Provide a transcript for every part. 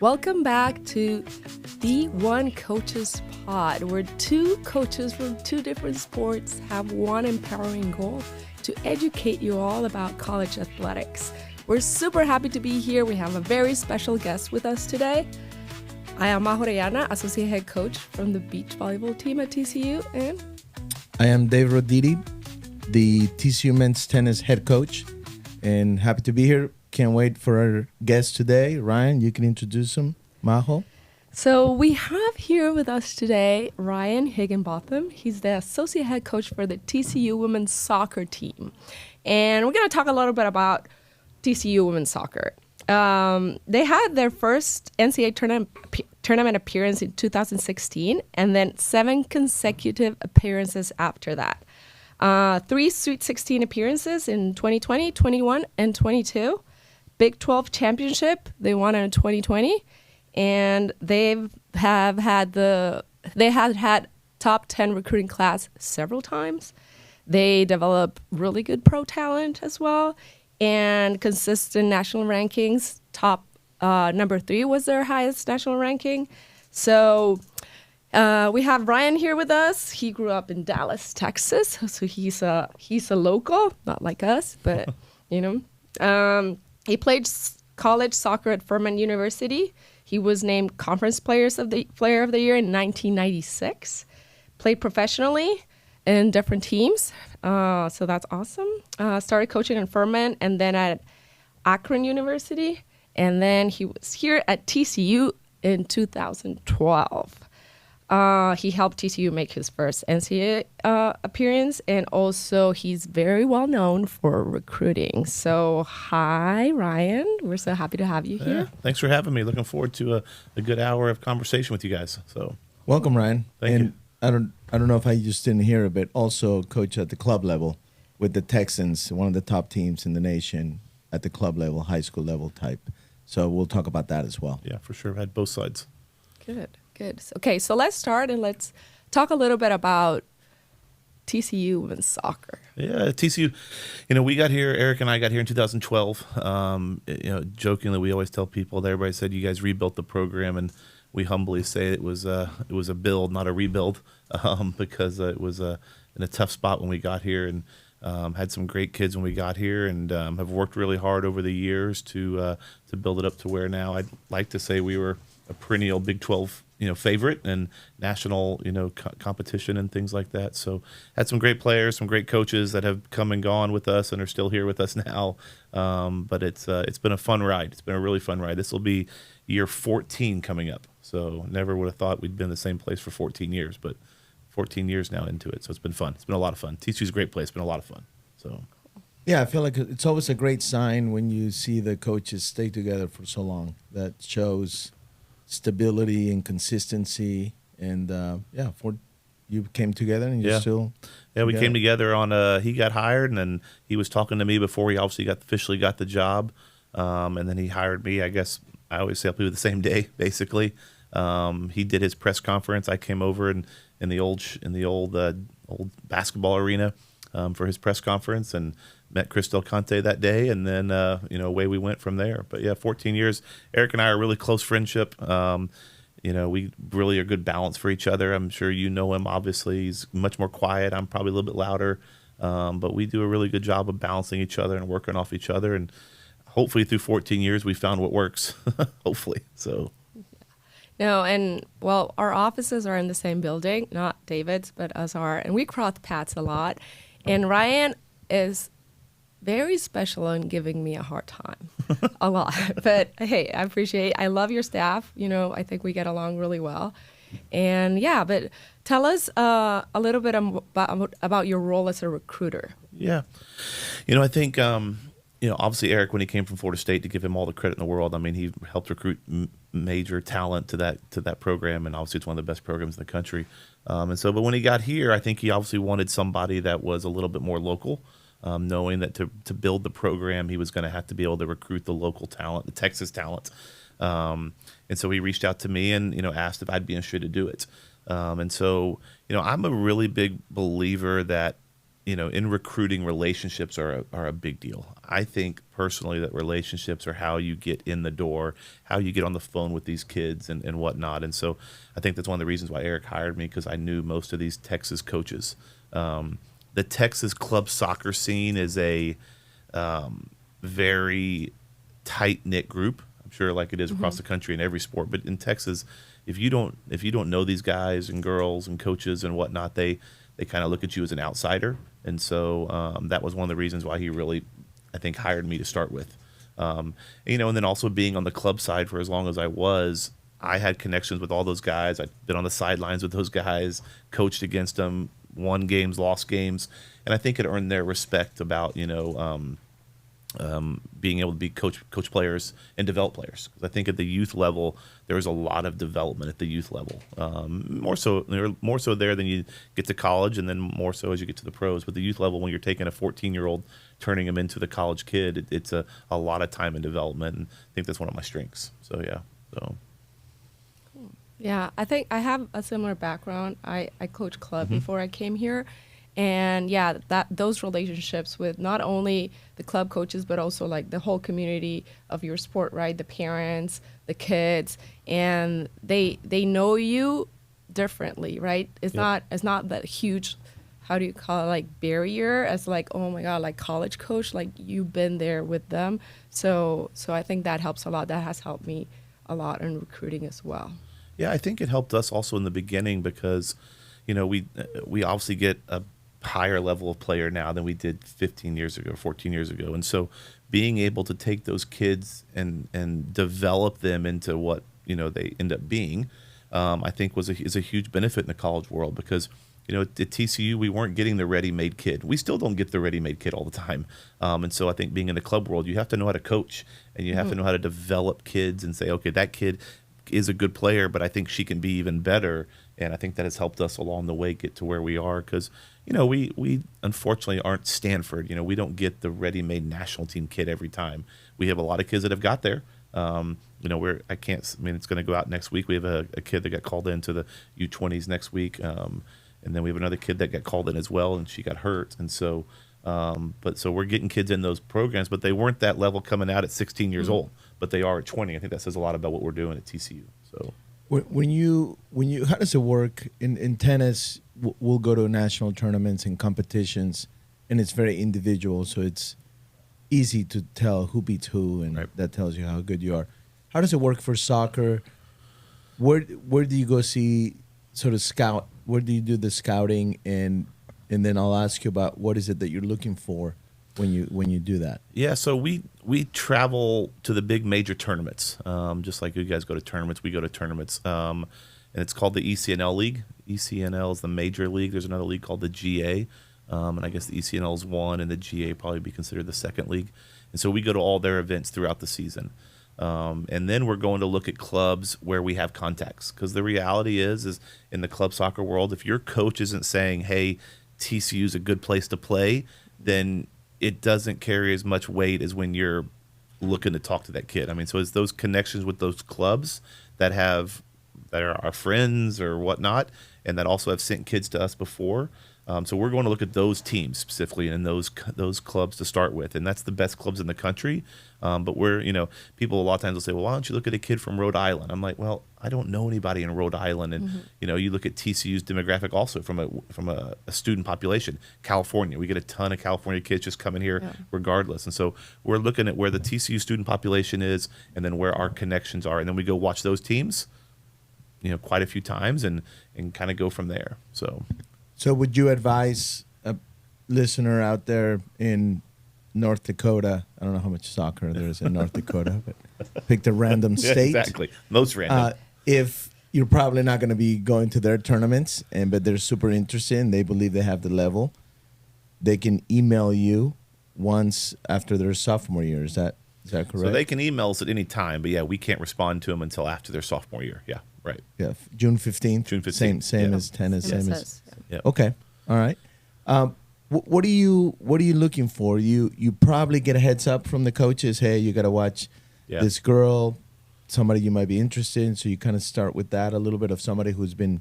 Welcome back to the One Coaches Pod, where two coaches from two different sports have one empowering goal to educate you all about college athletics. We're super happy to be here. We have a very special guest with us today. I am Majo Orellana, Associate Head Coach from the beach volleyball team at TCU, and I am Dave Roditi, the TCU men's tennis head coach, and happy to be here. Can't wait for our guest today. Ryan, you can introduce him. Majo. So we have here with us today Ryan Higginbotham. He's the associate head coach for the TCU women's soccer team. And we're going to talk a little bit about TCU women's soccer. They had their first NCAA tournament appearance in 2016 and then 7 consecutive appearances after that. 3 Sweet 16 appearances in 2020, 21, and 22. Big 12 championship they won in 2020, and they had top 10 recruiting class several times. They develop really good pro talent as well, and consistent national rankings. Top number 3 was their highest national ranking. So we have Ryan here with us. He grew up in Dallas, Texas, so he's a local, not like us, but you know. He played college soccer at Furman University. He was named Conference Player of the Year in 1996. Played professionally in different teams, so that's awesome. Started coaching in Furman and then at Akron University, and then he was here at TCU in 2012. He helped TCU make his first NCAA appearance, and also he's very well known for recruiting. So, hi, Ryan. We're so happy to have you here. Yeah, thanks for having me. Looking forward to a good hour of conversation with you guys. So, welcome, Ryan. Thank you. I don't know if I just didn't hear it, but also coach at the club level with the Texans, one of the top teams in the nation at the club level, high school level type. So we'll talk about that as well. Yeah, for sure. I've had both sides. Good. Okay, so let's start and let's talk a little bit about TCU women's soccer. Yeah, TCU, we got here, Eric and I got here in 2012. Jokingly, we always tell people that everybody said you guys rebuilt the program, and we humbly say it was a build, not a rebuild, because it was in a tough spot when we got here, and had some great kids when we got here, and have worked really hard over the years to build it up to where now I'd like to say we were a perennial Big 12 favorite and national competition and things like that. So had some great players, some great coaches that have come and gone with us and are still here with us now. But it's been a fun ride. It's been a really fun ride. This will be year 14 coming up. So never would have thought we'd been in the same place for 14 years, but 14 years now into it. So it's been fun. It's been a lot of fun. TCU's a great place. It's been a lot of fun. So. Yeah, I feel like it's always a great sign when you see the coaches stay together for so long. That shows stability and consistency, and you came together and you're still we came together on he got hired, and then he was talking to me before he obviously officially got the job, and then he hired me. I guess I always say I'll be the same day basically. He did his press conference. I came over in the old basketball arena for his press conference and met Chris Del Conte that day, and then away we went from there. But yeah, 14 years. Eric and I are really close friendship. We really are good balance for each other. I'm sure you know him. Obviously, he's much more quiet. I'm probably a little bit louder, but we do a really good job of balancing each other and working off each other. And hopefully, through 14 years, we found what works. Hopefully, so. No, and well, our offices are in the same building, not David's, but us are, and we cross paths a lot. And Ryan is very special in giving me a hard time a lot. But hey, I love your staff. I think we get along really well. And yeah, but tell us a little bit about your role as a recruiter. Yeah. I think, obviously Eric, when he came from Florida State, to give him all the credit in the world, I mean, he helped recruit major talent to that program, and obviously it's one of the best programs in the country. But when he got here, I think he obviously wanted somebody that was a little bit more local, knowing that to build the program, he was going to have to be able to recruit the local talent, the Texas talent. And so he reached out to me and, asked if I'd be interested to do it. I'm a really big believer that in recruiting, relationships are a big deal. I think personally that relationships are how you get in the door, how you get on the phone with these kids and whatnot. And so I think that's one of the reasons why Eric hired me, because I knew most of these Texas coaches. The Texas club soccer scene is a very tight-knit group. I'm sure like it is across the country in every sport. But in Texas, if you don't know these guys and girls and coaches and whatnot, they kind of look at you as an outsider. And so that was one of the reasons why he really, I think, hired me to start with. And then also being on the club side for as long as I was, I had connections with all those guys. I'd been on the sidelines with those guys, coached against them, won games, lost games. And I think it earned their respect about, being able to be coach players and develop players. 'Cause I think at the youth level, there is a lot of development at the youth level. More so there than you get to college, and then more so as you get to the pros. But the youth level, when you're taking a 14-year-old, turning him into the college kid, it's a lot of time and development. And I think that's one of my strengths. So yeah. So. Yeah, I think I have a similar background. I coached club before I came here. And yeah, those relationships with not only the club coaches, but also like the whole community of your sport, right? The parents, the kids, and they know you differently, right? It's not that huge, how do you call it, like barrier as like, oh my God, like college coach, like you've been there with them. So I think that helps a lot. That has helped me a lot in recruiting as well. Yeah, I think it helped us also in the beginning because, we obviously get a higher level of player now than we did 15 years ago, 14 years ago. And so being able to take those kids and develop them into what, they end up being, I think is a huge benefit in the college world because, at TCU, we weren't getting the ready-made kid. We still don't get the ready-made kid all the time. And so I think being in the club world, you have to know how to coach and you have to know how to develop kids and say, okay, that kid is a good player, but I think she can be even better. And I think that has helped us along the way get to where we are because, we unfortunately aren't Stanford. We don't get the ready-made national team kid every time. We have a lot of kids that have got there. It's going to go out next week. We have a kid that got called into the U20s next week. And then we have another kid that got called in as well, and she got hurt. And so, so we're getting kids in those programs, but they weren't that level coming out at 16 years old, but they are at 20. I think that says a lot about what we're doing at TCU. So. When you how does it work in tennis? We'll go to national tournaments and competitions, and it's very individual, so it's easy to tell who beats who, and that tells you how good you are. How does it work for soccer? Where do you go see sort of scout? Where do you do the scouting, and then I'll ask you about what is it that you're looking for when you do that? Yeah, so we travel to the big major tournaments. Just like you guys go to tournaments, we go to tournaments. And it's called the ECNL League. ECNL is the major league. There's another league called the GA. And I guess the ECNL is one, and the GA probably be considered the second league. And so we go to all their events throughout the season. And then we're going to look at clubs where we have contacts. Because the reality is in the club soccer world, if your coach isn't saying, hey, TCU is a good place to play, then it doesn't carry as much weight as when you're looking to talk to that kid. I mean, so it's those connections with those clubs that are our friends or whatnot, and that also have sent kids to us before. So we're going to look at those teams specifically and those clubs to start with, and that's the best clubs in the country. But people a lot of times will say, well, why don't you look at a kid from Rhode Island? I'm like, well, I don't know anybody in Rhode Island, and you look at TCU's demographic also from a student population. California, we get a ton of California kids just coming here regardless, and so we're looking at where the TCU student population is, and then where our connections are, and then we go watch those teams, quite a few times, and kind of go from there. So would you advise a listener out there in North Dakota? I don't know how much soccer there is in North Dakota, but pick a random state. Yeah, exactly. Most random. If you're probably not going to be going to their tournaments, but they're super interested and they believe they have the level, they can email you once after their sophomore year. Is that correct? So they can email us at any time, but yeah, we can't respond to them until after their sophomore year. Yeah, right. Yeah, June 15th. June 15th. Same as tennis. Same as. Yeah. Okay. All right. What are you looking for? You probably get a heads up from the coaches. Hey, you got to watch this girl, somebody you might be interested in. So you kind of start with that, a little bit of somebody who's been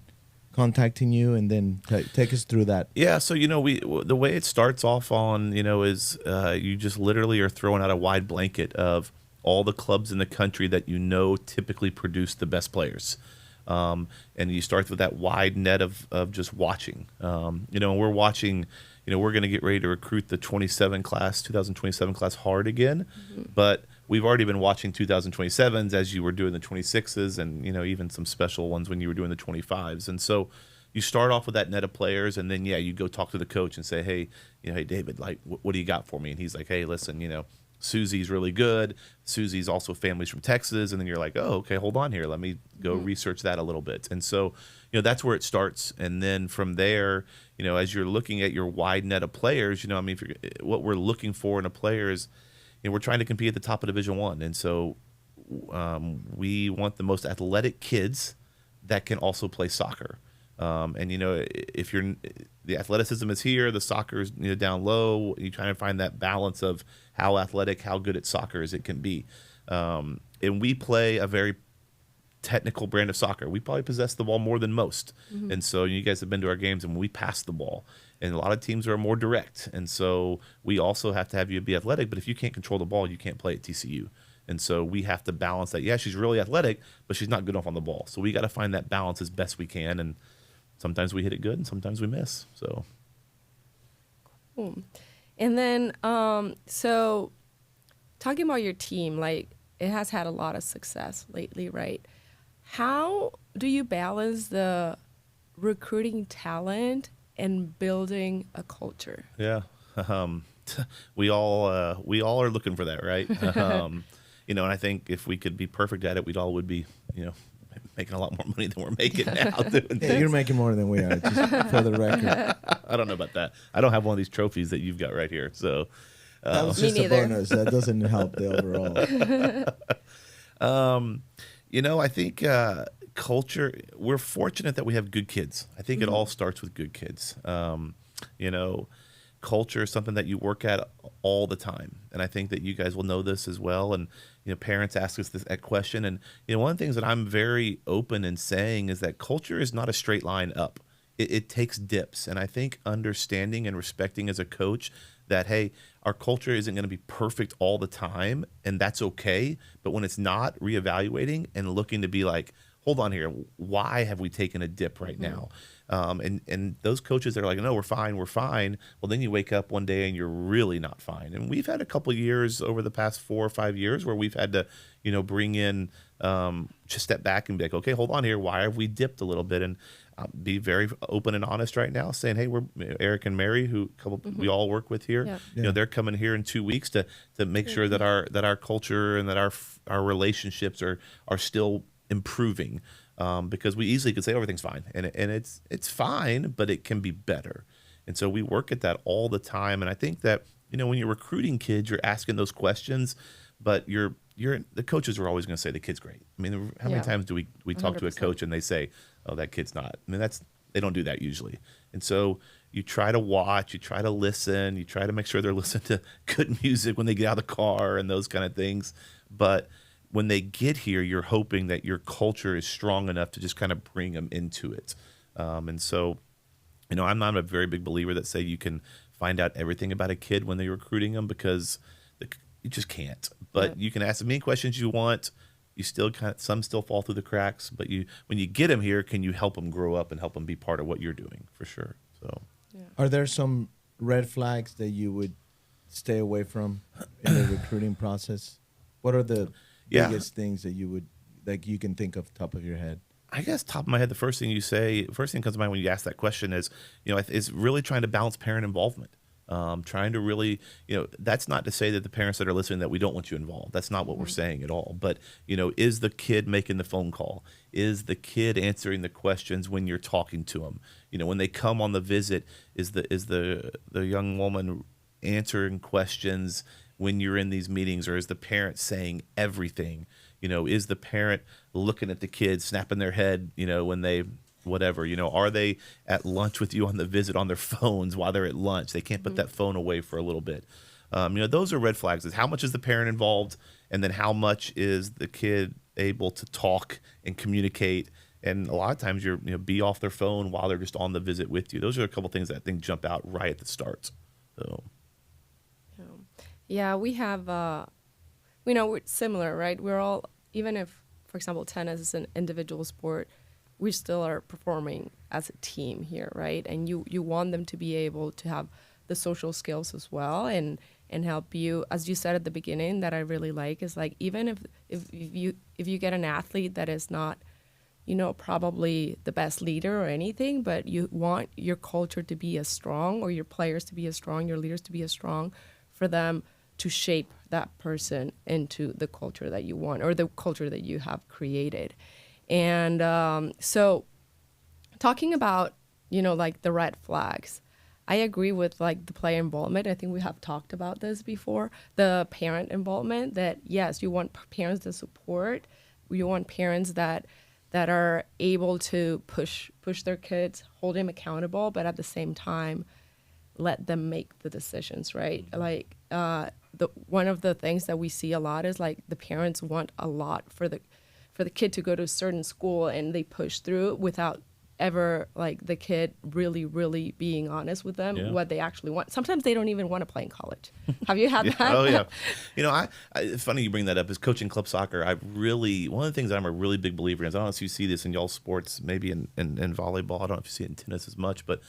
contacting you, and then take us through that. Yeah, so the way it starts off on is you just literally are throwing out a wide blanket of all the clubs in the country that typically produce the best players, and you start with that wide net of just watching. And we're watching. We're going to get ready to recruit the 2027 class hard again, but we've already been watching 2027s as you were doing the 26s, and even some special ones when you were doing the 25s. And so you start off with that net of players, and then you go talk to the coach and say, hey, hey David, like what do you got for me? And he's like, hey, listen, Susie's really good. Susie's also families from Texas. And then you're like, oh, okay, hold on here. Let me go research that a little bit. And so, that's where it starts. And then from there, as you're looking at your wide net of players, what we're looking for in a player is, we're trying to compete at the top of Division I. And so we want the most athletic kids that can also play soccer. And if the athleticism is here, the soccer is down low. You're trying to find that balance of how athletic, how good at soccer as it can be. And we play a very technical brand of soccer. We probably possess the ball more than most. And so you guys have been to our games, and we pass the ball. And a lot of teams are more direct. And so we also have to have you be athletic. But if you can't control the ball, you can't play at TCU. And so we have to balance that. Yeah, she's really athletic, but she's not good enough on the ball. So we got to find that balance as best we can. And sometimes we hit it good, and sometimes we miss. So, cool. And then, so talking about your team, like it has had a lot of success lately, right? How do you balance the recruiting talent and building a culture? Yeah, we all are looking for that, right? And I think if we could be perfect at it, we'd all would be, making a lot more money than we're making now. Yeah, you're making more than we are, just for the record. I don't know about that. I don't have one of these trophies that you've got right here. So that was just a bonus. That doesn't help the overall. I think culture, we're fortunate that we have good kids. I think it all starts with good kids. Culture is something that you work at all the time. And I think that you guys will know this as well. And, parents ask us that question. And, one of the things that I'm very open in saying is that culture is not a straight line up. It takes dips. And I think understanding and respecting as a coach that, hey, our culture isn't going to be perfect all the time, and that's okay. But when it's not, reevaluating and looking to be like, hold on here, why have we taken a dip right now? And those coaches that are like, no, we're fine. Well, then you wake up one day and you're really not fine. And we've had a couple of years over the past 4 or 5 years where we've had to, bring in, just step back and be like, okay, hold on here. Why have we dipped a little bit? And be very open and honest right now, saying, hey, we're Eric and Mary, we all work with here. Yeah. They're coming here in 2 weeks to make sure that our culture and that our relationships are still improving. Because we easily could say everything's fine, and it's fine, but it can be better. And so we work at that all the time. And I think that when you're recruiting kids, you're asking those questions, but the coaches are always going to say the kid's great. I mean, how many times do we talk 100%. To a coach and they say, oh, that kid's not? I mean, they don't do that usually. And so you try to watch, you try to listen, you try to make sure they're listening to good music when they get out of the car and those kind of things. But when they get here, you're hoping that your culture is strong enough to just kind of bring them into it. And so, I'm not a very big believer that say you can find out everything about a kid when they're recruiting them, because you just can't. But you can ask as many questions you want. You still some still fall through the cracks. But when you get them here, can you help them grow up and help them be part of what you're doing, for sure? So, are there some red flags that you would stay away from in the recruiting process? What are the biggest things that you can think of top of your head? I guess top of my head, the first thing comes to mind when you ask that question is, is really trying to balance parent involvement. Trying to really, that's not to say that the parents that are listening that we don't want you involved. That's not what we're saying at all. But, is the kid making the phone call? Is the kid answering the questions when you're talking to them? When they come on the visit, is the young woman answering questions when you're in these meetings, or is the parent saying everything? Is the parent looking at the kids, snapping their head, when they whatever, are they at lunch with you on the visit on their phones while they're at lunch? They can't put that phone away for a little bit. Those are red flags. Is how much is the parent involved, and then how much is the kid able to talk and communicate And a lot of times be off their phone while they're just on the visit with you. Those are a couple things that I think jump out right at the start. So Yeah, we have, we're similar, right? We're all, even if, for example, tennis is an individual sport, we still are performing as a team here, right? And you want them to be able to have the social skills as well, and help you, as you said at the beginning, that I really like, is like, even if you get an athlete that is not, probably the best leader or anything, but you want your culture to be as strong, or your players to be as strong, your leaders to be as strong, for them to shape that person into the culture that you want, or the culture that you have created. And so talking about, like the red flags, I agree with like the player involvement. I think we have talked about this before. The parent involvement, that yes, you want parents to support. You want parents that are able to push their kids, hold them accountable, but at the same time, let them make the decisions, right? Like one of the things that we see a lot is like the parents want a lot for the kid to go to a certain school, and they push through without ever like the kid really being honest with them what they actually want. Sometimes they don't even want to play in college. Have you had that? Oh yeah. I it's funny you bring that up. Is coaching club soccer, one of the things that I'm a really big believer in is, I don't know if you see this in y'all sports, maybe in volleyball. I don't know if you see it in tennis as much, but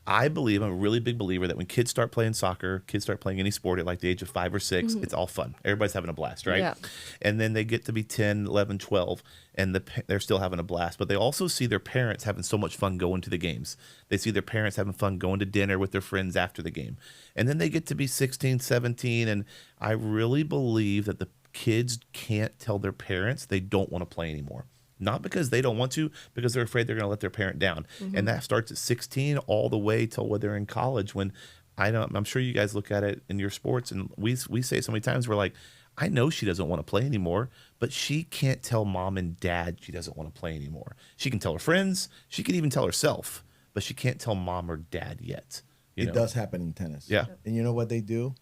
I'm a really big believer that when kids start playing soccer, kids start playing any sport at like the age of 5 or 6, it's all fun. Everybody's having a blast, right? Yeah. And then they get to be 10, 11, 12, and they're still having a blast. But they also see their parents having so much fun going to the games. They see their parents having fun going to dinner with their friends after the game. And then they get to be 16, 17, and I really believe that the kids can't tell their parents they don't want to play anymore. Not because they don't want to, because they're afraid they're going to let their parent down. And that starts at 16 all the way till when they're in college. When I'm sure you guys look at it in your sports, and we say so many times, we're like, I know she doesn't want to play anymore, but she can't tell mom and dad she doesn't want to play anymore. She can tell her friends. She can even tell herself, but she can't tell mom or dad yet. It does happen in tennis. Yeah. And you know what they do?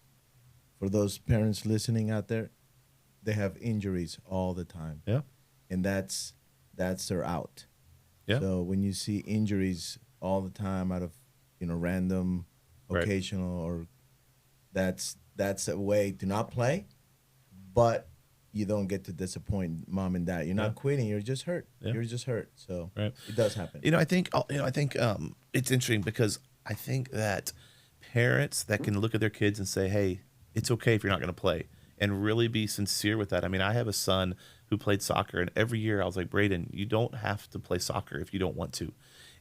For those parents listening out there, they have injuries all the time. Yeah. And that's their out. Yeah. So when you see injuries all the time out of random, occasional, or that's a way to not play, but you don't get to disappoint mom and dad. You're not quitting. You're just hurt. Yeah. You're just hurt. So Right. it does happen. I think it's interesting because I think that parents that can look at their kids and say, hey, it's okay if you're not going to play, and really be sincere with that. I mean, I have a son who played soccer, and every year I was like, Braden, you don't have to play soccer if you don't want to.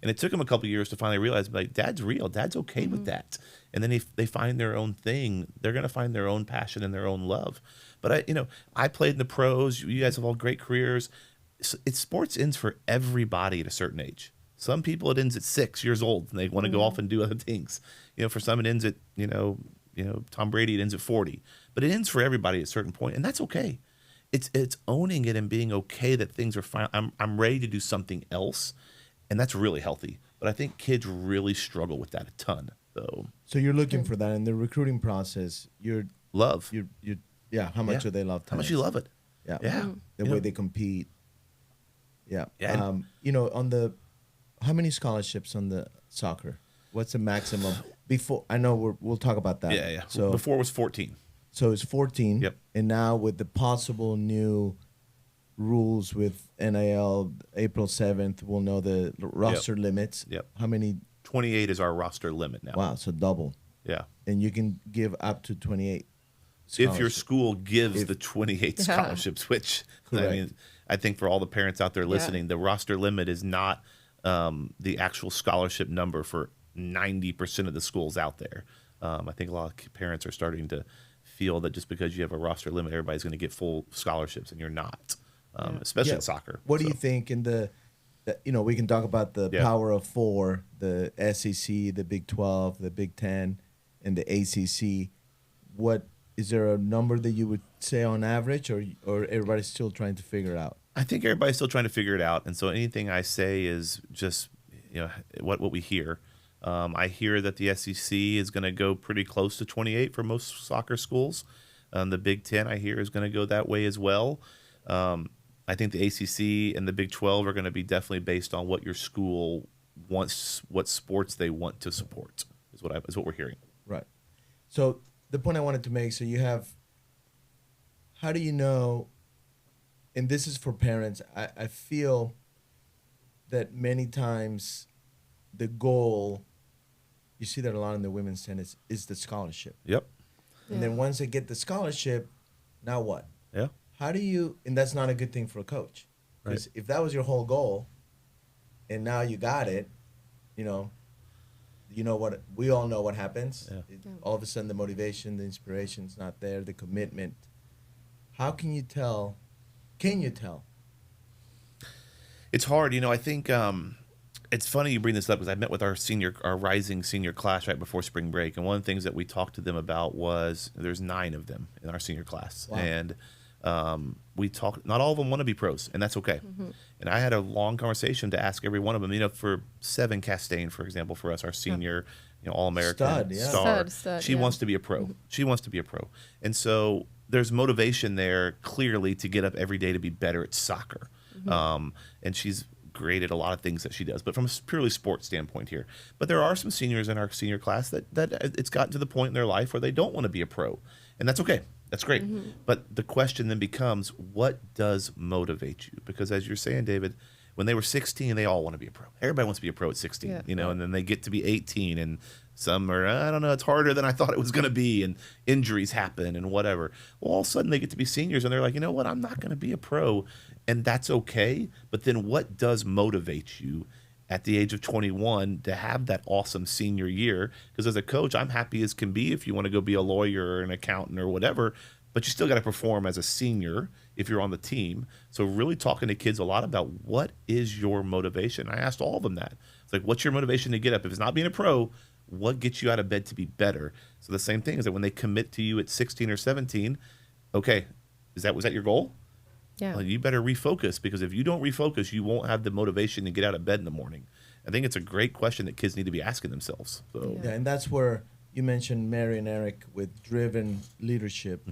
And it took him a couple of years to finally realize, like, Dad's real. Dad's okay with that. And then if they find their own thing, they're going to find their own passion and their own love. But I played in the pros. You guys have all great careers. Sports ends for everybody at a certain age. Some people it ends at 6 years old and they want to go off and do other things. For some it ends at Tom Brady, it ends at 40. But it ends for everybody at a certain point, and that's okay. It's owning it and being okay that things are fine. I'm ready to do something else, and that's really healthy. But I think kids really struggle with that a ton. So you're looking for that in the recruiting process. Love. How much do they love tennis? How much you love it. Yeah. Yeah. The way they compete. Yeah. Yeah. How many scholarships on the soccer? What's the maximum? Before, I know we'll talk about that. Yeah. So before it was 14. So it's 14. Yep. And now with the possible new rules with NIL, April 7th, we'll know the roster limits. Yep. How many? 28 is our roster limit now. Wow, so double. Yeah. And you can give up to 28 if your school gives the 28 Yeah. scholarships, which I think for all the parents out there listening, the roster limit is not the actual scholarship number for 90% of the schools out there. I think a lot of parents are starting to feel that just because you have a roster limit, everybody's going to get full scholarships, and you're not, especially in soccer. What do you think in we can talk about the power of 4, the SEC, the Big 12, the Big 10, and the ACC. Is there a number that you would say on average, or everybody's still trying to figure it out? I think everybody's still trying to figure it out, and so anything I say is just what we hear. I hear that the SEC is going to go pretty close to 28 for most soccer schools. The Big 10 I hear is going to go that way as well. I I think the ACC and the Big 12 are going to be definitely based on what your school wants, what sports they want to support. Is what we're hearing. Right. So the point I wanted to make, so you have, how do you know, and this is for parents, I feel that many times the goal, you see that a lot in the women's tennis, is the scholarship. Yep. And then once they get the scholarship, now what? Yeah. How do you, and that's not a good thing for a coach. Because if that was your whole goal, and now you got it, you know what, we all know what happens. Yeah. All of a sudden the motivation, the inspiration's not there, the commitment. How can you tell? It's hard. I think it's funny you bring this up because I met with our rising senior class right before spring break. And one of the things that we talked to them about was there's 9 of them in our senior class. Wow. And we talked, not all of them want to be pros, and that's okay. And I had a long conversation to ask every one of them, for Seven Castaigne, for example, for us, our senior, All-American Stud, yeah. star. Stud, she yeah. wants to be a pro. She wants to be a pro. And so there's motivation there clearly to get up every day to be better at soccer. And she's great at a lot of things that she does, but from a purely sports standpoint here. But there are some seniors in our senior class that it's gotten to the point in their life where they don't want to be a pro, and that's okay. That's great. But the question then becomes, what does motivate you? Because as you're saying, David, when they were 16, they all want to be a pro. Everybody wants to be a pro at 16, and then they get to be 18 and some are, I don't know, it's harder than I thought it was going to be, and injuries happen and whatever. Well, all of a sudden they get to be seniors and they're like, you know what, I'm not going to be a pro, and that's okay. But then what does motivate you at the age of 21 to have that awesome senior year? Because as a coach, I'm happy as can be if you want to go be a lawyer or an accountant or whatever, but you still got to perform as a senior if you're on the team. So really talking to kids a lot about what is your motivation. I asked all of them that. It's like, what's your motivation to get up? If it's not being a pro, what gets you out of bed to be better? So the same thing is that when they commit to you at 16 or 17, okay, was that your goal? Yeah. Well, you better refocus, because if you don't refocus, you won't have the motivation to get out of bed in the morning. I think it's a great question that kids need to be asking themselves. So Yeah, and that's where you mentioned Mary and Eric with driven leadership.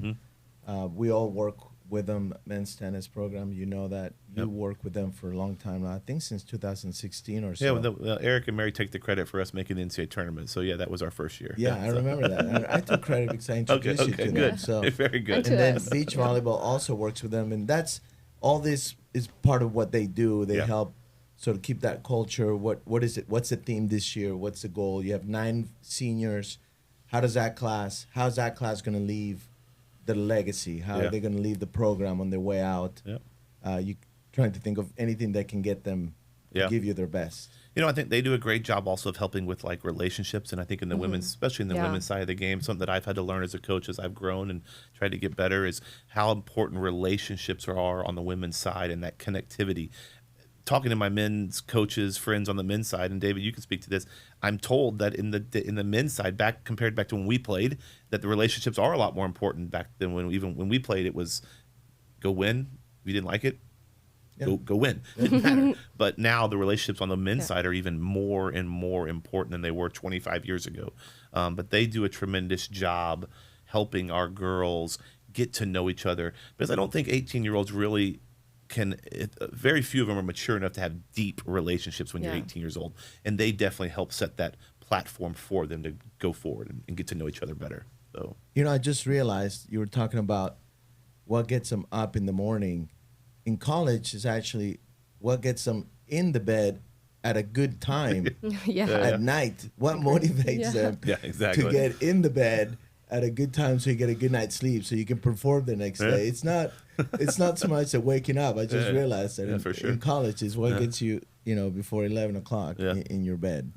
We all work with them, men's tennis program. You know that. You Yep. work with them for a long time now. I think since 2016 or so. Yeah, Eric and Mary take the credit for us making the NCAA tournament. So yeah, that was our first year. Yeah, I remember that. And I took credit because I introduced you to them. good. So, Very good. To and then us. beach volleyball also works with them, and that's all. This is part of what they do. They Yeah. help sort of keep that culture. What is it? What's the theme this year? What's the goal? You have 9 seniors. How's that class going to leave the legacy? How Yeah. are they going to leave the program on their way out? Yep. You trying to think of anything that can get them to Yeah. give you their best. I think they do a great job also of helping with like relationships, and I think in the women's, especially in the Yeah. women's side of the game, something that I've had to learn as a coach as I've grown and tried to get better is how important relationships are on the women's side, and that connectivity. Talking to my men's coaches, friends on the men's side, and David, you can speak to this. I'm told that in the men's side, compared back to when we played, that the relationships are a lot more important back than when we played. It was go win. If you didn't like it, Yeah. go win. Didn't matter. But now the relationships on the men's Yeah. side are even more and more important than they were 25 years ago. But they do a tremendous job helping our girls get to know each other, because I don't think 18-year-olds really very few of them are mature enough to have deep relationships when you're Yeah. 18 years old, and they definitely help set that platform for them to go forward and get to know each other better. So I just realized you were talking about what gets them up in the morning. In college is actually what gets them in the bed at a good time Yeah. at night. What motivates Yeah. them Yeah, exactly. to get in the bed at a good time so you get a good night's sleep so you can perform the next Yeah. day. It's not so much that waking up. I just Yeah. realized that Yeah, for sure. in college is what Yeah. gets you, before 11 o'clock Yeah. in your bed.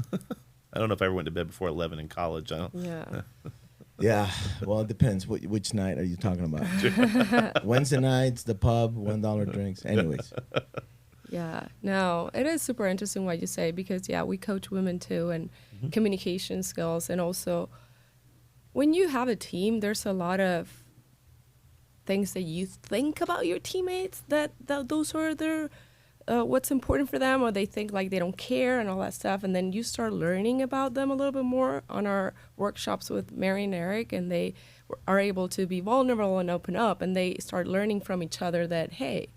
I don't know if I ever went to bed before 11 in college. I don't. Yeah. Yeah, well, it depends. Which night are you talking about? Wednesday nights, the pub, $1 drinks. Anyways, Yeah, no, it is super interesting what you say, because we coach women too, and communication skills, and also when you have a team, there's a lot of things that you think about your teammates that those are their what's important for them, or they think like they don't care and all that stuff, and then you start learning about them a little bit more on our workshops with Mary and Eric, and they are able to be vulnerable and open up, and they start learning from each other that, hey,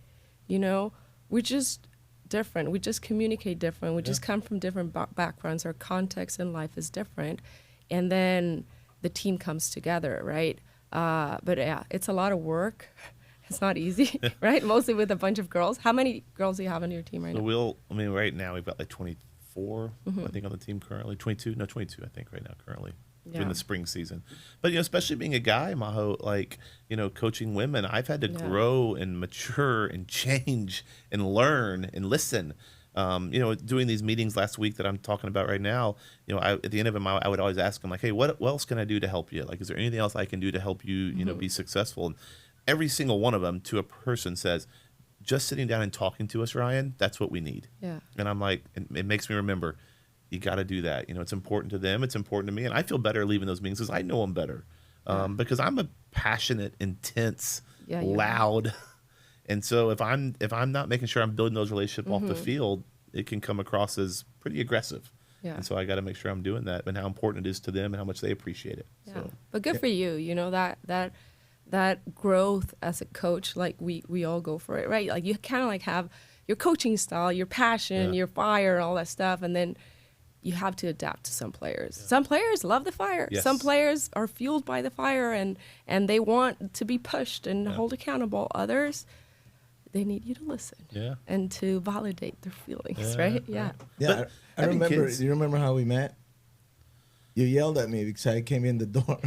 You know, we're just different. We just communicate different. We Yeah. just come from different backgrounds. Our context in life is different. And then the team comes together, right? But yeah, it's a lot of work. It's not easy, right? Mostly with a bunch of girls. How many girls do you have on your team right So now? right now we've got like 24, I think, on the team currently. 22, no, 22, I think, right now currently Yeah. in the spring season. But, especially being a guy, Maho, like, coaching women, I've had to Yeah. grow and mature and change and learn and listen. Doing these meetings last week that I'm talking about right now, at the end of them, I would always ask them, like, hey, what else can I do to help you? Like, is there anything else I can do to help you, be successful? And every single one of them to a person says, just sitting down and talking to us, Ryan, that's what we need. Yeah. And I'm like, it makes me remember, you got to do that. It's important to them. It's important to me. And I feel better leaving those meetings because I know them better. Because I'm a passionate, intense, Yeah, you are. loud. And so if I'm not making sure I'm building those relationships off the field, it can come across as pretty aggressive. Yeah. And so I got to make sure I'm doing that and how important it is to them and how much they appreciate it. Yeah. So But good for you. You know, that growth as a coach, like we all go for it, right? Like you kind of like have your coaching style, your passion, Yeah. your fire, all that stuff, and then you have to adapt to some players. Some players love the fire. Yes. Some players are fueled by the fire and they want to be pushed and hold accountable. Others, they need you to listen Yeah. and to validate their feelings, Yeah, right? right. Yeah. Yeah, But I having remember. kids- Do you remember how we met? You yelled at me because I came in the door.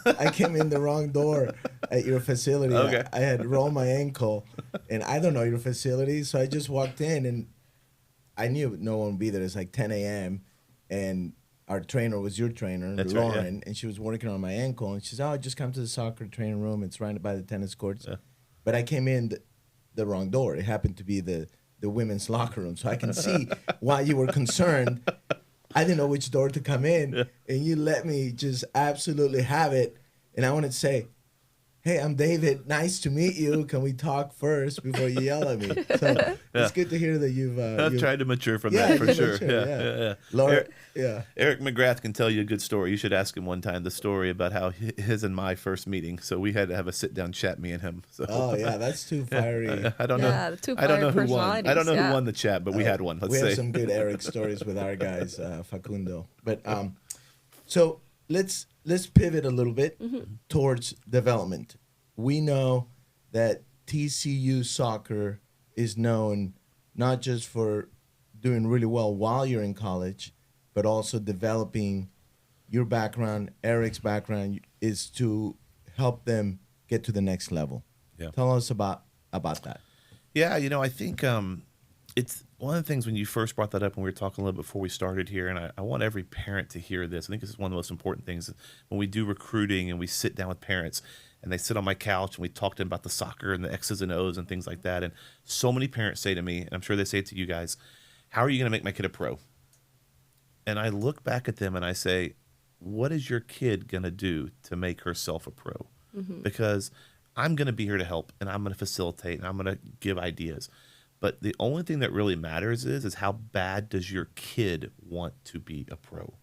I came in the wrong door at your facility. Okay. I had rolled my ankle, and I don't know your facility, so I just walked in, and I knew no one would be there. It's like 10 a.m., and our trainer was your trainer, That's right, Lauren, yeah. and she was working on my ankle, and she said, "Oh, just come to the soccer training room. It's right by the tennis courts." Yeah. But I came in the wrong door. It happened to be the women's locker room, so I can see why you were concerned. I didn't know which door to come in, and you let me just absolutely have it. And I wanted to say, "Hey, I'm David. Nice to meet you. Can we talk first before you yell at me?" So it's good to hear that you've. I've tried to mature from Yeah, that for you've sure. matured, Yeah. Laura, Eric, yeah. Eric McGrath can tell you a good story. You should ask him one time the story about how his and my first meeting. So we had to have a sit down chat, me and him. So Oh yeah, that's too fiery. I don't Yeah, know. the two I don't know fire who won. I don't know personalities, who won the chat, but we had one. Let's we say. have some good Eric stories with our guys, Facundo. But so let's pivot a little bit towards development. We know that TCU soccer is known not just for doing really well while you're in college, but also developing your background. Eric's background is to help them get to the next level. Yeah. Tell us about that. Yeah, I think it's one of the things when you first brought that up when we were talking a little before we started here, and I want every parent to hear this. I think this is one of the most important things when we do recruiting and we sit down with parents and they sit on my couch and we talk to them about the soccer and the X's and O's and things like that. And so many parents say to me, and I'm sure they say it to you guys, how are you going to make my kid a pro? And I look back at them and I say, what is your kid going to do to make herself a pro? Because I'm going to be here to help and I'm going to facilitate and I'm going to give ideas. But the only thing that really matters is how bad does your kid want to be a pro?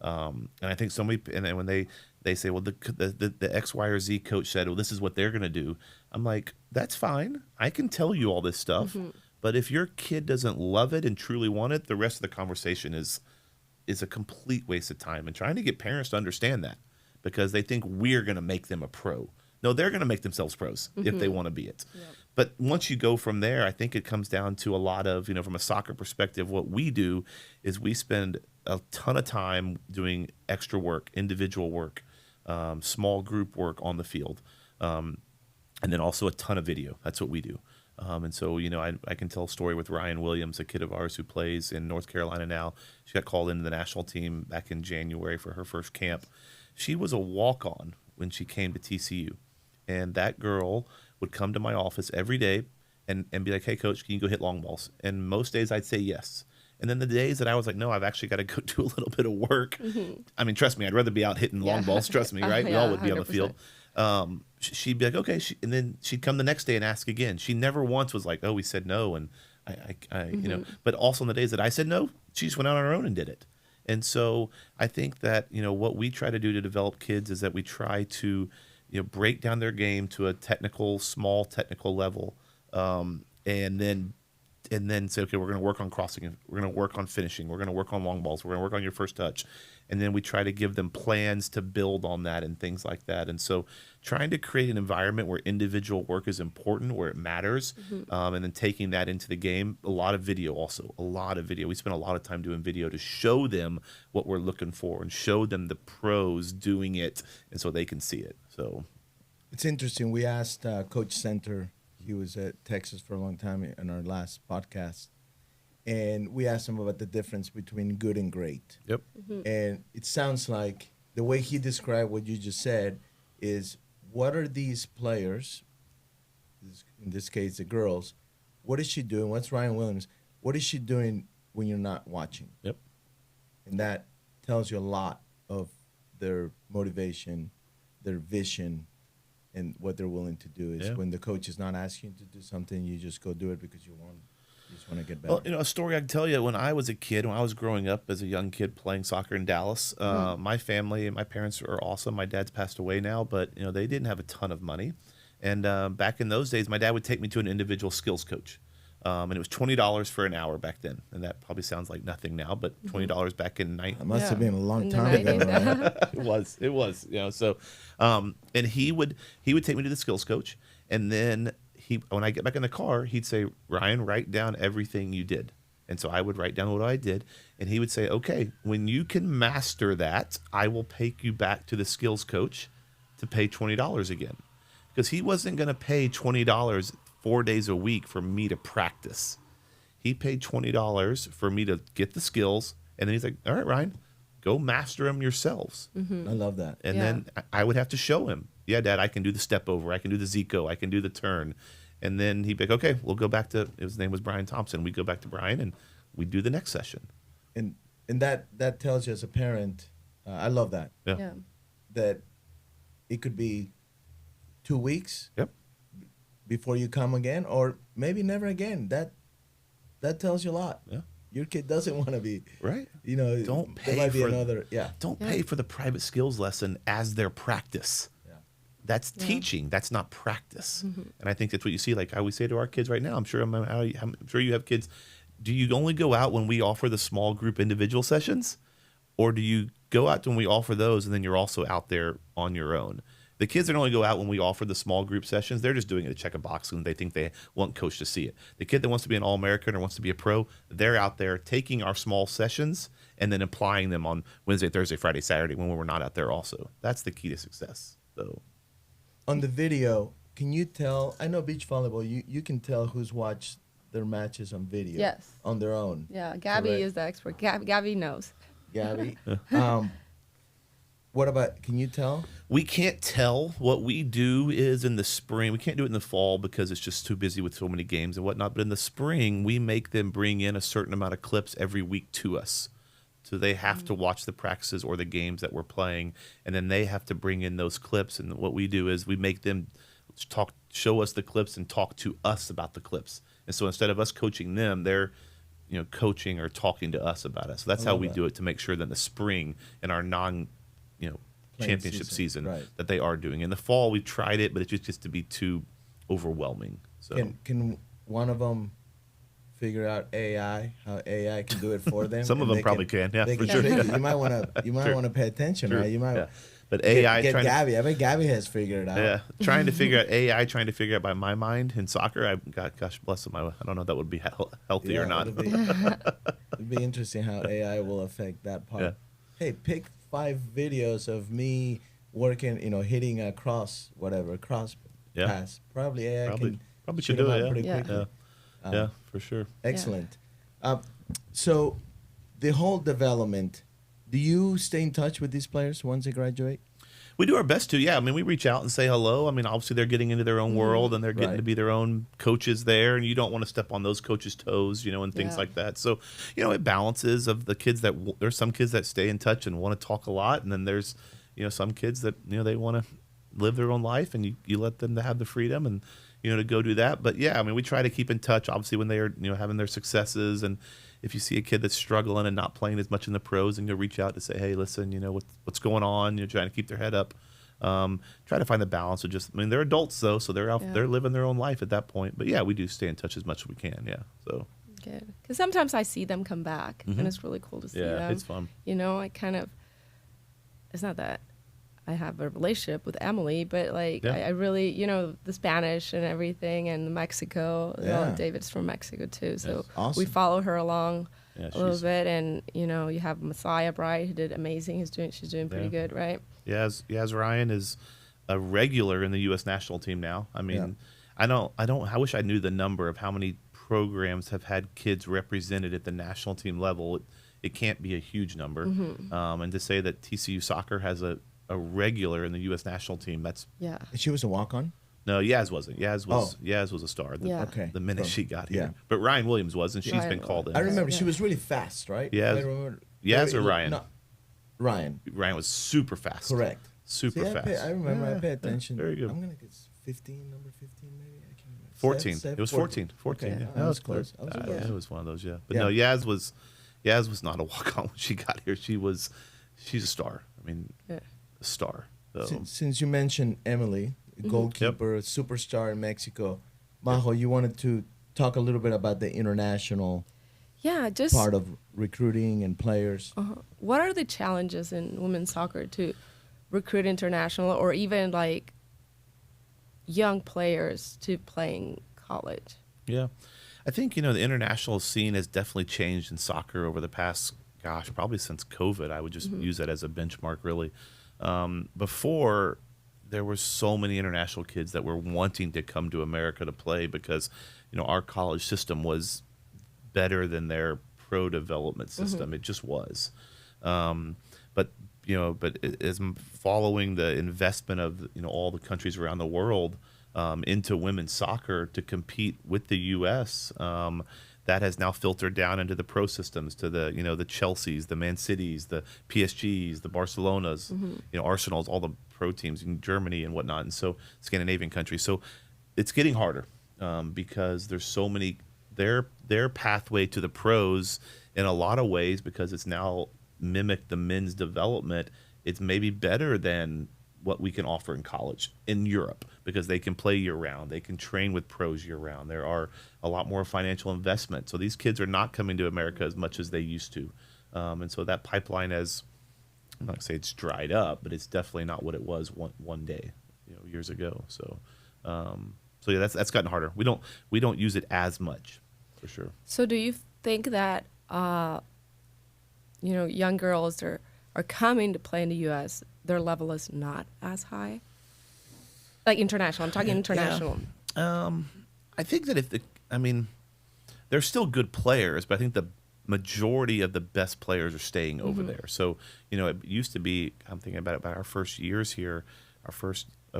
And I think so many, and then when they say, well, the X, Y, or Z coach said, well, this is what they're going to do. I'm like, that's fine. I can tell you all this stuff. But if your kid doesn't love it and truly want it, the rest of the conversation is a complete waste of time. And trying to get parents to understand that because they think we're going to make them a pro. No, they're going to make themselves pros if they want to be it. Yep. But once you go from there, I think it comes down to a lot of, from a soccer perspective, what we do is we spend a ton of time doing extra work, individual work, small group work on the field, and then also a ton of video. That's what we do. And so, I can tell a story with Ryan Williams, a kid of ours who plays in North Carolina now. She got called into the national team back in January for her first camp. She was a walk-on when she came to TCU. And that girl would come to my office every day and be like, hey, coach, can you go hit long balls? And most days I'd say yes. And then the days that I was like, no, I've actually got to go do a little bit of work. I mean, trust me, I'd rather be out hitting long balls. Trust me, right? We all would be on the 100%. field. She'd be like, okay. And then she'd come the next day and ask again. She never once was like, oh, we said no. And but also on the days that I said no, she just went out on her own and did it. And so I think that, what we try to do to develop kids is that we try to, break down their game to a small technical level, and then say, okay, we're going to work on crossing, we're going to work on finishing, we're going to work on long balls, we're going to work on your first touch, and then we try to give them plans to build on that and things like that. And so trying to create an environment where individual work is important, where it matters, and then taking that into the game. A lot of video. We spend a lot of time doing video to show them what we're looking for and show them the pros doing it, and so they can see it. So It's interesting. We asked Coach Center. He was at Texas for a long time in our last podcast. And we asked him about the difference between good and great. yep. And it sounds like the way he described what you just said is, what are these players, in this case the girls, what is she doing? What's Ryan Williams? What is she doing when you're not watching? Yep. And that tells you a lot of their motivation, their vision, and what they're willing to do. Is Yeah. when the coach is not asking you to do something, you just go do it because you just want to get better. Well, a story I can tell you. When I was a kid, when I was growing up as a young kid playing soccer in Dallas, my family and my parents are awesome. My dad's passed away now, but they didn't have a ton of money. And back in those days, my dad would take me to an individual skills coach. And it was $20 for an hour back then. And that probably sounds like nothing now, but $20 back in That must have Yeah. been a long In the time ago. 90s. Right? it was. So, and he would take me to the skills coach, and then when I get back in the car, he'd say, Ryan, write down everything you did. And so I would write down what I did, and he would say, okay, when you can master that, I will take you back to the skills coach to pay $20 again, because he wasn't going to pay $20 4 days a week for me to practice. He paid $20 for me to get the skills, and then he's like, all right, Ryan, go master them yourselves. I love that. And Yeah. then I would have to show him, yeah, Dad, I can do the step over, I can do the Zico, I can do the turn. And then he'd be like, okay, we'll go back to, his name was Brian Thompson. We'd go back to Brian, and we'd do the next session. And that tells you as a parent, I love that, Yeah. Yeah. that it could be 2 weeks Yep. before you come again, or maybe never again. That tells you a lot. Yeah. Your kid doesn't want to be, Right. Don't there pay might be for another, yeah. Don't Yeah. pay for the private skills lesson as their practice. Yeah. That's Yeah. teaching. That's not practice. And I think that's what you see. Like I always say to our kids right now, I'm sure you have kids. Do you only go out when we offer the small group individual sessions, or do you go out when we offer those and then you're also out there on your own? The kids that only go out when we offer the small group sessions, they're just doing it to check a box and they think they want coach to see it. The kid that wants to be an All-American or wants to be a pro, they're out there taking our small sessions and then applying them on Wednesday, Thursday, Friday, Saturday when we're not out there also. That's the key to success. So On the video, can you tell, I know beach volleyball, you can tell who's watched their matches on video. Yes. On their own. Yeah. Gabby Correct. is the expert. Gabby knows. Gabby. What about, can you tell? we can't tell. What we do is in the spring, we can't do it in the fall because it's just too busy with so many games and whatnot. But in the spring, we make them bring in a certain amount of clips every week to us. So they have to watch the practices or the games that we're playing, and then they have to bring in those clips. And what we do is we make them show us the clips and talk to us about the clips. And so instead of us coaching them, they're coaching or talking to us about it. So that's I how love we that. do it to make sure that in the spring in our championship season right. that they are doing. In the fall, we've tried it, but it's just to be too overwhelming. So Can one of them figure out AI, how AI can do it for them? Some of And them they probably can, yeah, they for can sure. trick you. You might want to pay attention, True. right? You might Yeah. But AI get trying Gabby. I bet Gabby has figured it out. to, yeah, trying to figure out AI, trying to figure out by my mind in soccer. Gosh bless them. I don't know if that would be healthy or not. It'd be interesting how AI will affect that part. Yeah. Hey, pick 5 videos of me working, hitting a cross Yeah. pass. Probably AI Probably can should shoot do them it. out Yeah. pretty Yeah. quickly. Yeah, for sure. Excellent. So the whole development, do you stay in touch with these players once they graduate? We do our best to, yeah. I mean, we reach out and say hello. I mean, obviously they're getting into their own world and they're getting Right. to be their own coaches there, and you don't want to step on those coaches' toes, and things Yeah. like that. So, it balances of the kids that there's some kids that stay in touch and want to talk a lot, and then there's, some kids that they want to live their own life, and you let them to have the freedom and to go do that. But yeah, I mean, we try to keep in touch. Obviously, when they are having their successes, and if you see a kid that's struggling and not playing as much in the pros, and you'll reach out to say, hey, listen, what's going on? You're trying to keep their head up. Try to find the balance of just. I mean, they're adults though, so they're out, Yeah. they're living their own life at that point. But yeah, we do stay in touch as much as we can. Yeah, so Good. Because sometimes I see them come back, and it's really cool to see yeah, them. it's fun. You know, I kind of, it's not that I have a relationship with Emily, but like, Yeah. I really, you know, the Spanish and everything, and Mexico. Yeah. David's from Mexico too. So That's awesome. we follow her along Yeah, a little she's- bit. And, you know, you have Messiah Bride, who did amazing. She's doing pretty Yeah. good, right? Yaz Ryan is a regular in the U.S. national team now. I mean, I wish I knew the number of how many programs have had kids represented at the national team level. It can't be a huge number. And to say that TCU soccer has a regular in the U.S. national team, that's Yeah. She was a walk-on. no. Yaz wasn't. Yaz was a star. Yeah. Okay. The minute Cool. she got here, Yeah. but Ryan Williams was, and she's Ryan been called in. I remember Yeah. she was really fast, right? Yeah. I remember. Yaz or Ryan? No, Ryan. Ryan was super fast. Correct. Super See, fast. I remember. I Yeah, pay yeah, attention. very good. I'm gonna get 15, number 15, maybe. I can't remember. 14. Seven, It was 14. 14. Okay. Yeah. I was close. I was Yeah, close. it was one of those. Yeah, but Yeah. no, Yaz was not a walk on when she got here. She's a star. I mean, Yeah. a star. So Since you mentioned Emily, a goalkeeper, a superstar in Mexico, Majo, you wanted to talk a little bit about the international Yeah, just part of recruiting and players. what are the challenges in women's soccer to recruit international or even like young players to playing college? yeah, I think the international scene has definitely changed in soccer over the past, probably since COVID. I would just use that as a benchmark, really. Before, there were so many international kids that were wanting to come to America to play because, our college system was better than their pro development system. It just was. But as following the investment of all the countries around the world into women's soccer to compete with the U.S. That has now filtered down into the pro systems to the the Chelseas, the Man Cities, the PSGs, the Barcelonas, Arsenals, all the pro teams in Germany and whatnot, and so Scandinavian countries. So it's getting harder because there's so many. Their pathway to the pros in a lot of ways, because it's now mimicked the men's development. It's maybe better than what we can offer in college in Europe because they can play year round. They can train with pros year round. There are a lot more financial investment. So these kids are not coming to America as much as they used to. And so that pipeline has, I'm not going to say it's dried up, but it's definitely not what it was one day, years ago. So yeah, that's gotten harder. We don't use it as much, for sure. So do you think that young girls are coming to play in the U.S., their level is not as high? Like international. I'm talking international. I think that they're still good players, but I think the majority of the best players are staying over there. So, it used to be, I'm thinking about our first years here,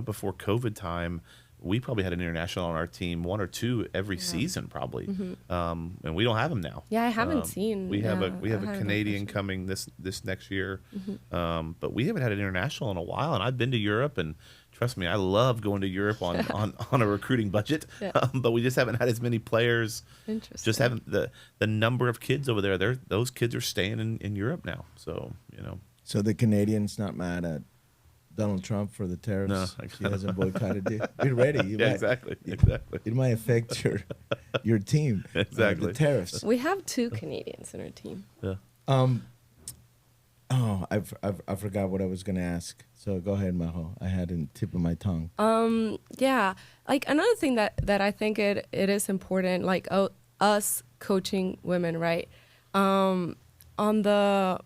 before COVID time, we probably had an international on our team, one or two every season probably. And we don't have them now. Yeah, I haven't seen. We have yeah, a I haven't Canadian watched it. coming this next year. But we haven't had an international in a while, and I've been to Europe, and trust me, I love going to Europe on a recruiting budget. Yeah. But we just haven't had as many players. Interesting. Just haven't the number of kids over there. Those kids are staying in Europe now. So So the Canadians not mad at Donald Trump for the tariffs. No. He hasn't boycotted it. Be ready. yeah, exactly. It might affect your team. Exactly. The tariffs. We have 2 Canadians in our team. Yeah. I forgot what I was going to ask. So go ahead, Majo. I had it tip of my tongue. Yeah, like another thing that I think it is important, like us coaching women, right? On the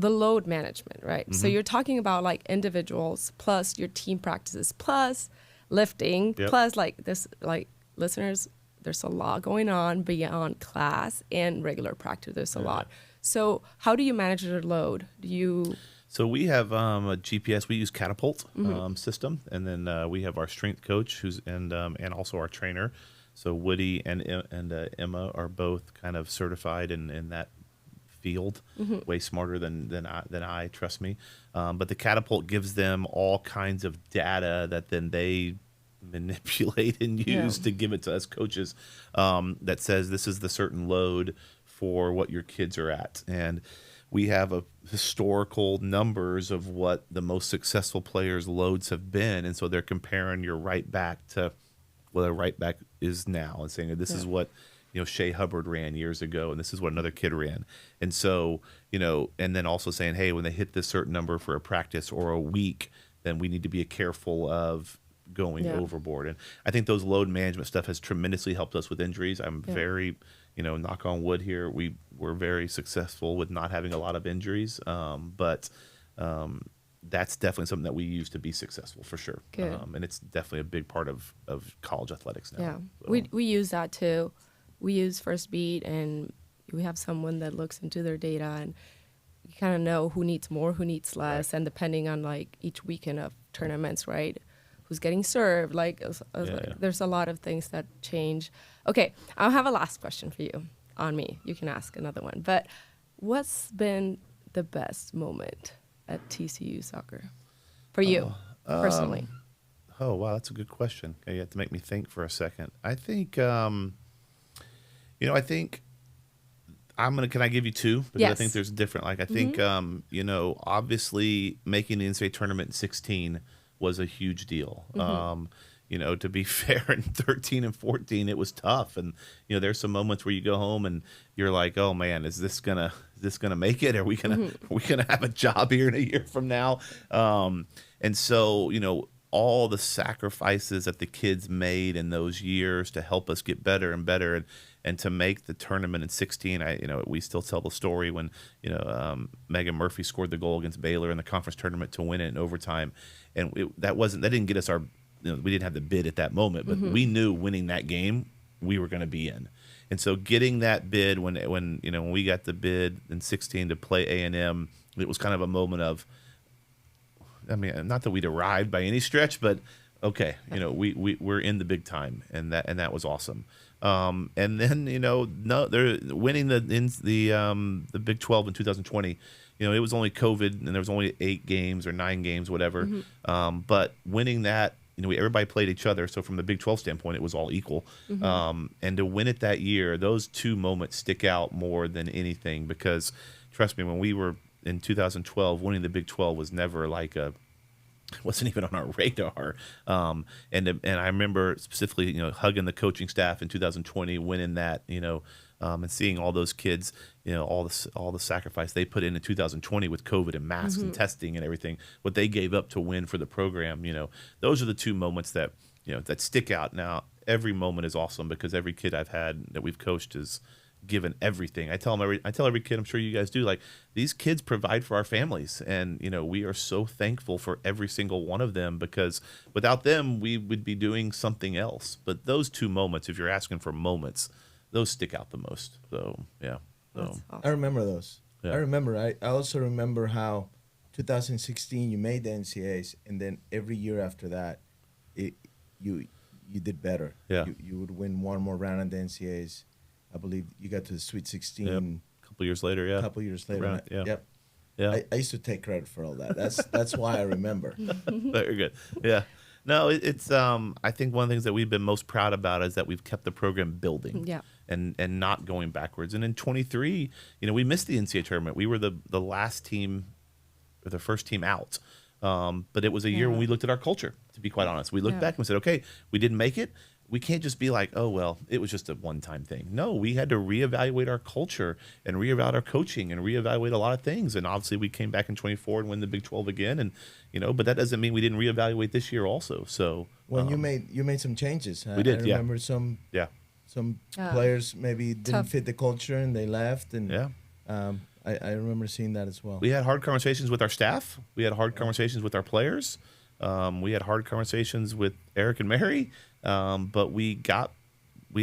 load management, right? So you're talking about like individuals plus your team practices plus lifting plus like this, like listeners, there's a lot going on beyond class and regular practice. There's a lot. So how do you manage your load? So we have a GPS. We use Catapult system, and then we have our strength coach, and also our trainer. So Woody and Emma are both kind of certified in that field, way smarter than I. Trust me. But the Catapult gives them all kinds of data that then they manipulate and use to give it to us coaches. That says this is the certain load for what your kids are at, and we have a historical numbers of what the most successful players' loads have been, and so they're comparing your right back to what a right back is now, and saying this is what Shea Hubbard ran years ago, and this is what another kid ran, and so and then also saying, hey, when they hit this certain number for a practice or a week, then we need to be careful of going overboard. And I think those load management stuff has tremendously helped us with injuries. I'm very, knock on wood here, we're very successful with not having a lot of injuries. But that's definitely something that we use to be successful for sure. Good. And it's definitely a big part of college athletics now. Yeah, So, we use that too. We use First Beat, and we have someone that looks into their data, and you kind of know who needs more, who needs less, and depending on like each weekend of tournaments, right? Who's getting served? There's a lot of things that change. Okay, I'll have a last question for you on me. You can ask another one, but what's been the best moment at TCU soccer for you personally? Oh, wow, that's a good question. Okay, you have to make me think for a second. I think, I think can I give you two? Because I Yes. think there's different. Like, I think, obviously making the NCAA tournament in 16 was a huge deal. To be fair, in 13 and 14, it was tough. And, there's some moments where you go home and you're like, oh man, is this gonna make it? Are we gonna have a job here in a year from now? And so, all the sacrifices that the kids made in those years to help us get better and better, and to make the tournament in 16, we still tell the story when Megan Murphy scored the goal against Baylor in the conference tournament to win it in overtime, and that didn't get us our, we didn't have the bid at that moment, but we knew winning that game we were going to be in, and so getting that bid when we got the bid in 16 to play A&M, it was kind of a moment of, I mean, not that we'd arrived by any stretch, but okay, we're in the big time, and that was awesome. And then they're winning the Big 12 in 2020. It was only COVID, and there was only 8 games or 9 games, whatever. But winning that, everybody played each other. So from the Big 12 standpoint, it was all equal. And to win it that year, those two moments stick out more than anything, because trust me, when we were in 2012, winning the Big 12 was never wasn't even on our radar. And I remember specifically, hugging the coaching staff in 2020, winning that, and seeing all those kids, all the sacrifice they put in 2020 with COVID and masks and testing and everything, what they gave up to win for the program. Those are the two moments that, that stick out. Now, every moment is awesome because every kid I've had that we've coached is given everything. I tell every kid, I'm sure you guys do, like, these kids provide for our families, and we are so thankful for every single one of them, because without them we would be doing something else. But those two moments, if you're asking for moments, those stick out the most. So yeah, That's awesome. I remember those. Yeah. I remember. I also remember how 2016 you made the NCAAs, and then every year after that, you did better. Yeah. You would win one more round in the NCAAs. I believe you got to the Sweet 16 Yep. A couple years later. Yeah. a couple years later. Right, yeah. Yep. Yeah. I used to take credit for all that. That's why I remember. Very good. Yeah. No, it's I think one of the things that we've been most proud about is that we've kept the program building. Yeah. And not going backwards. And in 23, we missed the NCAA tournament. We were the last team, or the first team out. But it was a year when we looked at our culture, to be quite honest. We looked back and we said, okay, we didn't make it. We can't just be like, oh, well, it was just a one-time thing. No, we had to reevaluate our culture and reevaluate our coaching and reevaluate a lot of things. And obviously we came back in 24 and win the Big 12 again. And, but that doesn't mean we didn't reevaluate this year also. So When you made some changes. We did, I remember some players maybe didn't fit the culture and they left. And I remember seeing that as well. We had hard conversations with our staff. We had hard conversations with our players. We had hard conversations with Eric and Mary. But we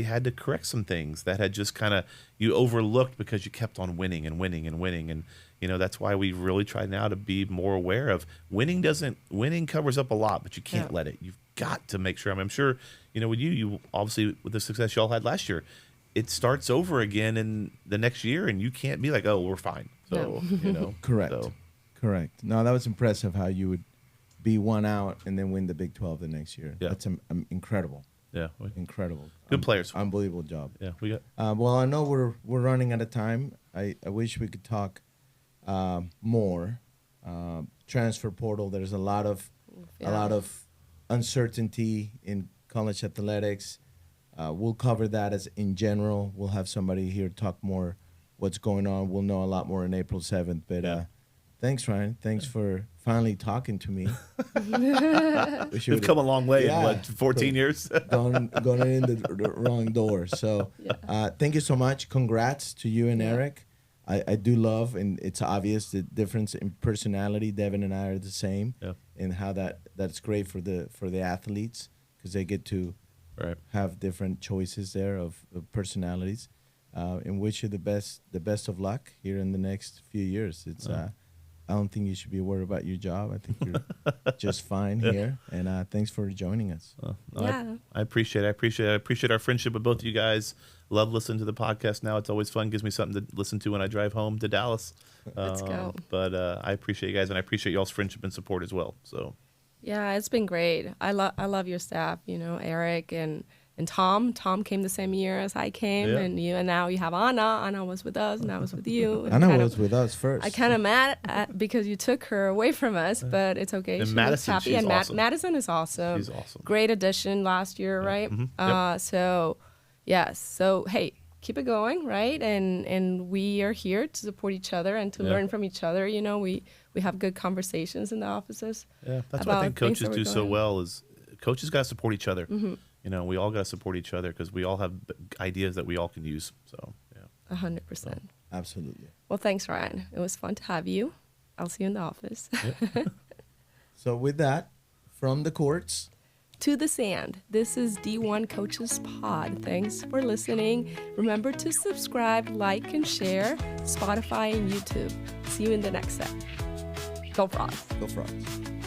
had to correct some things that had just kind of you overlooked because you kept on winning and winning and winning. And, that's why we really try now to be more aware of winning covers up a lot, but you can't let it. You've got to make sure. I'm sure, with you obviously, with the success y'all had last year, it starts over again in the next year, and you can't be like, oh, we're fine. So, Correct. So. Correct. No, that was impressive how you would be one out and then win the Big 12 the next year. Yeah. That's incredible. Yeah. Incredible. Good players. Unbelievable job. Yeah. We got. Well, I know we're running out of time. I wish we could talk more. Transfer portal. There's a lot of uncertainty in college athletics. We'll cover that as in general. We'll have somebody here talk more what's going on. We'll know a lot more on April 7th. But thanks, Ryan. Thanks for finally talking to me. We've come a long way in, Yeah. 14 years? going in the wrong door. So thank you so much. Congrats to you and Eric. I do love, and it's obvious, the difference in personality. Devin and I are the same, and how that's great for the athletes, because they get to have different choices there of personalities. And wish you the best of luck here in the next few years. It's I don't think you should be worried about your job. I think you're just fine here. And thanks for joining us. I appreciate it. I appreciate our friendship with both of you guys. Love listening to the podcast now. It's always fun. Gives me something to listen to when I drive home to Dallas. Let's go. But I appreciate you guys, and I appreciate y'all's friendship and support as well. So yeah, it's been great. I love your staff, Eric and Tom. Tom came the same year as I came, and now you have Anna. Anna was with us, and I was with you. Anna was with us first. I kind of mad because you took her away from us, but it's okay. And she Madison, was happy. she's And awesome. Madison is awesome. She's awesome. Great addition last year, right? Mm-hmm. So, yes. So, hey, keep it going, right? And we are here to support each other and to learn from each other. We have good conversations in the offices. Yeah, that's what I think things coaches that do we're so doing. well is coaches got to support each other. Mm-hmm. We all got to support each other because we all have ideas that we all can use. So, 100%. Absolutely. Well, thanks, Ryan. It was fun to have you. I'll see you in the office. So with that, from the courts to the sand, this is D1 Coaches Pod. Thanks for listening. Remember to subscribe, like, and share Spotify and YouTube. See you in the next set. Go Frogs. Go Frogs.